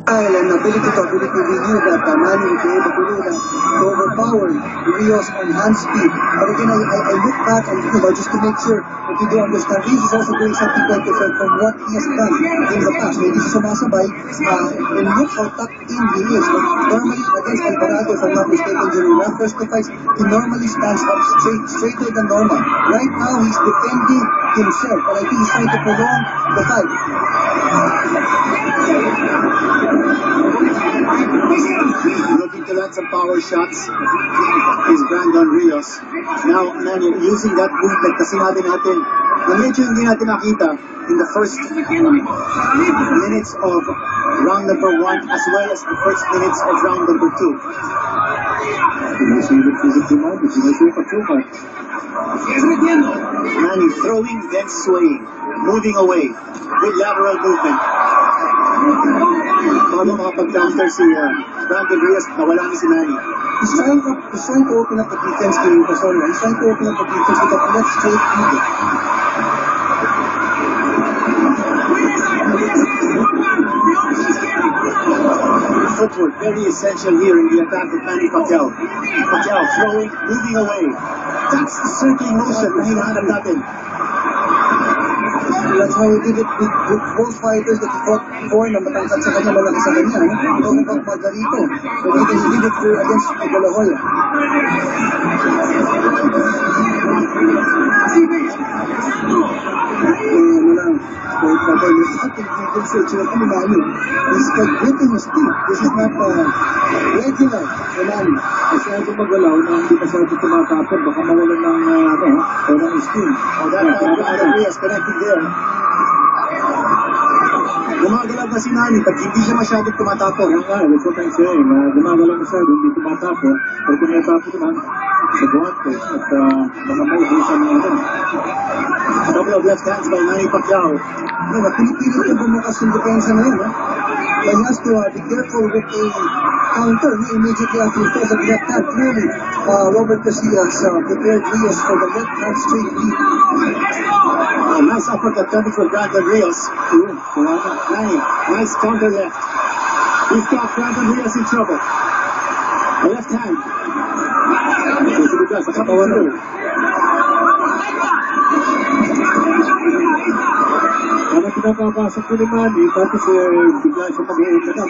style and ability we knew that Manny would be able to do that, to overpower Rios on hand speed. But again, I look back and just to make sure that we do understand, Rios is also doing something quite different from what he has done in the past. Maybe sa sumasabay, and look how tucked in he is. But normally, against Alvarado, if I'm not mistaken, during their first two fights, he normally stands up straighter than normal. Right now, he's defending himself, but I think he's trying to prolong the fight. Looking to land some power shots is Brandon Rios. Now, Manny, using that movement na sinabi natin na medyo hindi natin nakita in the first minutes of round number 1 as well as the first minutes of round number 2. Manny throwing then swaying, moving away with lateral movement. Bago makapag-counter si Brandon Rios, nawala na si Manny. He's trying to open up the defense to Casoria. He's trying to open up the defense with a left straight movement. Footwork very essential here in the attack of Manny Pacquiao. Pacquiao throwing, moving away. That's the circling motion na hinahanap natin. That's how he did it with both fighters that he fought before na matangkad sa kanya, malaki sa kanya. Talking about Margarito. So he did it against Bolahoya. He's gripping his teeth. This is not regular for Manny. Masyado magalaw na hindi masyado tumatapon. Baka mawalan ng steam. Oh, that Brandon Rios connected there. Gumagalaw na si Manny pag hindi siya masyadong tumatapon. That's what I'm saying. Gumagalaw masyado, hindi tumatapon. Pero kung natapon naman, sa guwante at mga maubusan ng Couple of left hands by Manny Pacquiao. Pinipilit yung bumukas yung depensa na yun. But he has to be careful with a counter immediately after he throws a left hand. Clearly, Robert Casillas prepared Rios for the left hand straight lead. Oh, nice uppercut coming from Brandon Rios. Manny, nice counter left. He's got Brandon Rios in trouble. The left hand. Kaya pinapapasok ko ni Manny, tapos bigla siya mag-iingat na.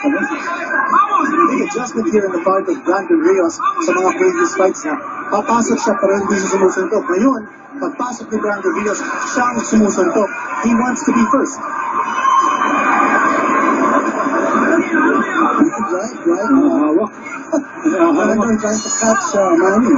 Big adjustment here on the part of Brandon Rios sa mga previous fights na papasok siya pero hindi siya sumusuntok. Ngayon, pagpasok ni Brandon Rios, siya ang sumusuntok. He wants to be first. Right. Brandon trying to catch Manny.